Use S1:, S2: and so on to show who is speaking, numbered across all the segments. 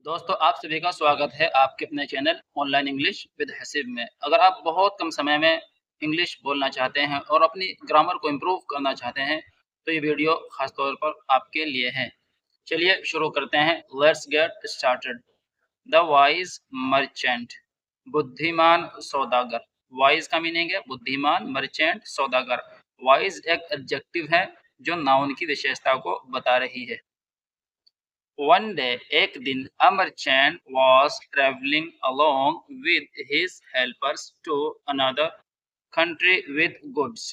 S1: दोस्तों, आप सभी का स्वागत है आपके अपने channel online English with Haseeb में। अगर आप बहुत कम समय में इंग्लिश बोलना चाहते हैं और अपनी ग्रामर को इम्प्रूव करना चाहते हैं, तो ये वीडियो खास तौर पर आपके लिए है। चलिए शुरू करते हैं। Let's get started. The wise merchant, बुद्धिमान सौदागर। वाइज का मीनिंग है बुद्धिमान, मर्चेंट सौदागर। वाइज एक एडजेक्टिव है जो नाउन की विशेषता को बता रही है। One day, एक दिन, a merchant was traveling along with his helpers to another country with goods.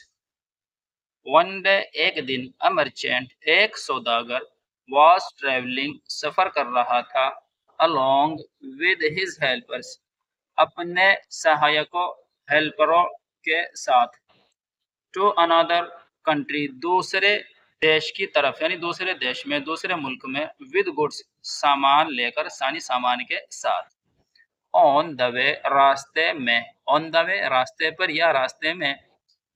S1: One day, एक दिन, a merchant, एक सौदागर, was traveling, सफर कर रहा था, along with his helpers, अपने सहायकों, हेल्परों के साथ, टू अनदर कंट्री, दूसरे देश की तरफ, यानी दूसरे देश में, दूसरे मुल्क में, विद गुड्स, सामान लेकर, यानी सामान के साथ। ऑन द वे, रास्ते में, ऑन द वे, रास्ते पर या रास्ते में,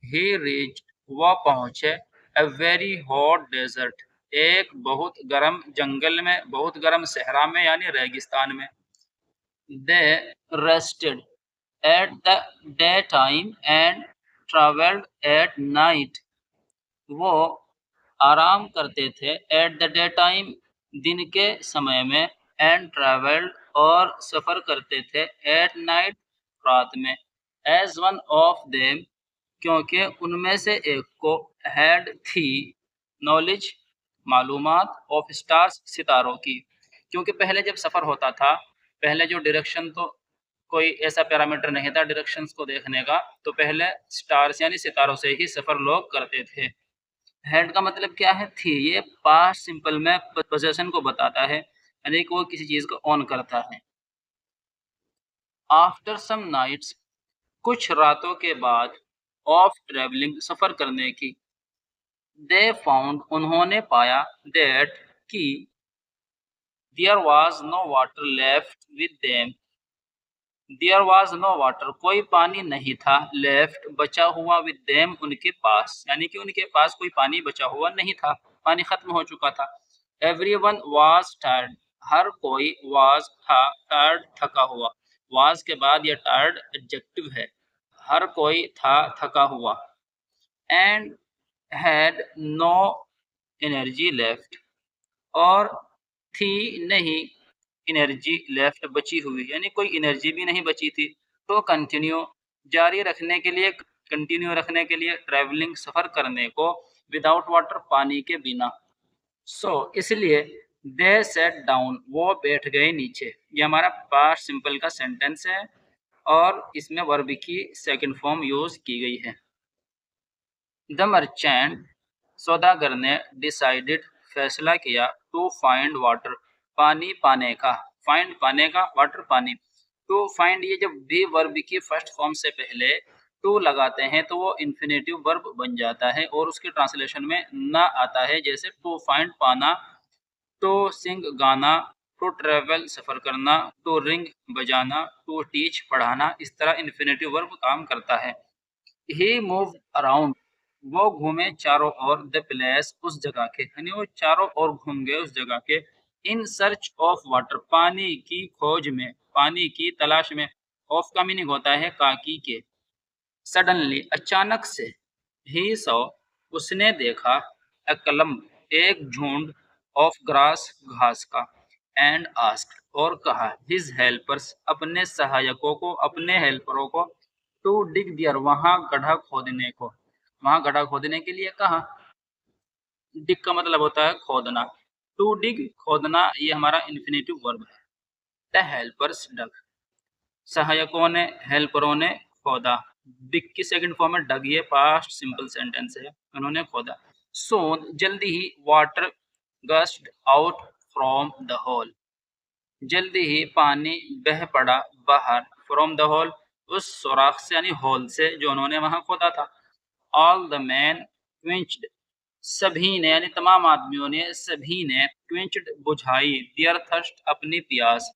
S1: ही रीच्ड, वह पहुंचे, अ वेरी हॉट डेजर्ट, एक बहुत गर्म जंगल में, बहुत गर्म सहरा में, यानी रेगिस्तान में। They rested at the day time and travelled at night, वो आराम करते थे, एट द डे टाइम, दिन के समय में, एंड ट्रेवल्ड, और सफ़र करते थे, एट नाइट, रात में, एज वन ऑफ देम, क्योंकि उनमें से एक को, हैड थी, नॉलेज, मालूमात, ऑफ स्टार्स, सितारों की। क्योंकि पहले जब सफ़र होता था, पहले जो डायरेक्शन, तो कोई ऐसा पैरामीटर नहीं था डायरेक्शंस को देखने का, तो पहले स्टार्स यानी सितारों से ही सफ़र लोग करते थे। हैड का मतलब क्या है? थी। ये पास्ट सिंपल में पोजेशन को बताता है, यानी कि वो किसी चीज़ को ऑन करता है। आफ्टर सम नाइट्स, कुछ रातों के बाद, ऑफ ट्रैवलिंग, सफ़र करने की, दे फाउंड, उन्होंने पाया, दैट, कि, there was no water left with them, there was no water, कोई पानी नहीं था, लेफ्ट, बचा हुआ, विद देम, उनके पास, यानी कि उनके पास कोई पानी बचा हुआ नहीं था, पानी खत्म हो चुका था। एवरीवन वाज टायर्ड, हर कोई, वाज था, टायर्ड, थका हुआ। वाज के बाद यह टायर्ड एडजेक्टिव है। हर कोई था, थका हुआ। And had no energy left, और थी नहीं एनर्जी लेफ्ट, बची हुई, यानी कोई एनर्जी भी नहीं बची थी। तो कंटिन्यू, जारी रखने के लिए, कंटिन्यू रखने के लिए, ट्रैवलिंग, सफ़र करने को, विदाउट वाटर, पानी के बिना। सो इसलिए, दे सेट डाउन, वो बैठ गए नीचे। ये हमारा पास्ट सिंपल का सेंटेंस है और इसमें वर्ब की सेकंड फॉर्म यूज की गई है। द मर्चेंट, सौदागर ने, डिसाइडेड, फैसला किया, टू फाइंड वाटर, पानी पाने का, फाइंड पाने का, वाटर पानी। टू फाइंड, ये जब भी वर्ब की फर्स्ट फॉर्म से पहले टू लगाते हैं तो वो इन्फिनेटिव वर्ब बन जाता है और उसके ट्रांसलेशन में ना आता है, जैसे टू फाइंड, पाना, टू सिंग, गाना, टू ट्रेवल, सफर करना, टू रिंग, बजाना, टू टीच, पढ़ाना। इस तरह इन्फिनेटिव वर्ब काम करता है। ही मूव्ड अराउंड, वो घूमे चारों ओर, द प्लेस, उस जगह के, यानी वो चारों ओर घूम गए उस जगह के। इन सर्च ऑफ वाटर, पानी की खोज में, पानी की तलाश में। ऑफ का मीनिंग होता है काकी के। सडनली, अचानक से। ही सॉ, उसने देखा, अ क्लम्प, एक झुंड, ऑफ ग्रास, घास का, एंड आस्क्ड, और कहा, हिज हेल्पर्स, अपने सहायकों को, अपने हेल्परों को, टू डिग दियर, वहां गड्ढा खोदने को, वहां गड्ढा खोदने के लिए कहा। डिग का मतलब होता है खोदना। टू डिग, खोदना, ये हमारा इन्फिनेटिव वर्ब है। द हेल्पर्स डग, सहायकों ने, हेल्परों ने खोदा। डिग की सेकंड फॉर्म है डग, ये पास्ट सिंपल सेंटेंस है, उन्होंने खोदा। सोन, जल्दी ही, water gushed out from the hole, जल्दी ही पानी बह पड़ा बाहर, फ्रॉम द होल, उस सुराख से, यानी होल से जो उन्होंने वहां खोदा था। ऑल द मैन क्विंच्ड, सभी ने, यानी तमाम आदमियों ने, सभी ने, क्विंच्ड, बुझाई, दियर थर्स्ट, अपनी प्यास।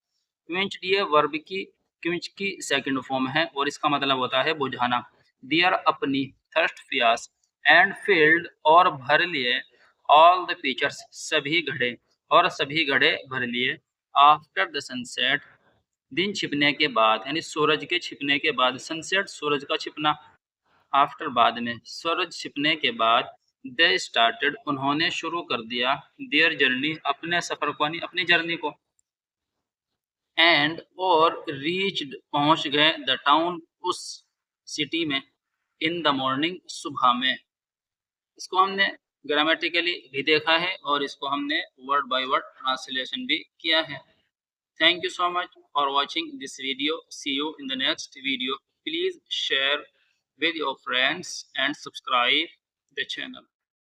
S1: क्विंच्ड ये वर्ब की, क्विंच की सेकंड फॉर्म है और इसका मतलब होता है बुझाना। दियर, अपनी, थर्स्ट, प्यास, एंड फिल्ड, और भर लिए, ऑल द पिचर्स, सभी घड़े, और सभी घड़े भर लिए, आफ्टर द सनसेट, दिन छिपने के बाद यानी सूरज के छिपने के बाद, सनसेट सूरज का छिपना, आफ्टर बाद में, सूरज छिपने के बाद, दे स्टार्टेड उन्होंने शुरू कर दिया, देयर जर्नी अपने सफर को यानी अपनी जर्नी को, एंड और रीच्ड पहुंच गए द टाउन उस सिटी में, इन द मॉर्निंग सुबह में। इसको हमने ग्रामेटिकली भी देखा है और इसको हमने वर्ड बाय वर्ड ट्रांसलेशन भी किया है। Thank you so much for watching this video. See you in the next video. Please share with your friends and subscribe the channel.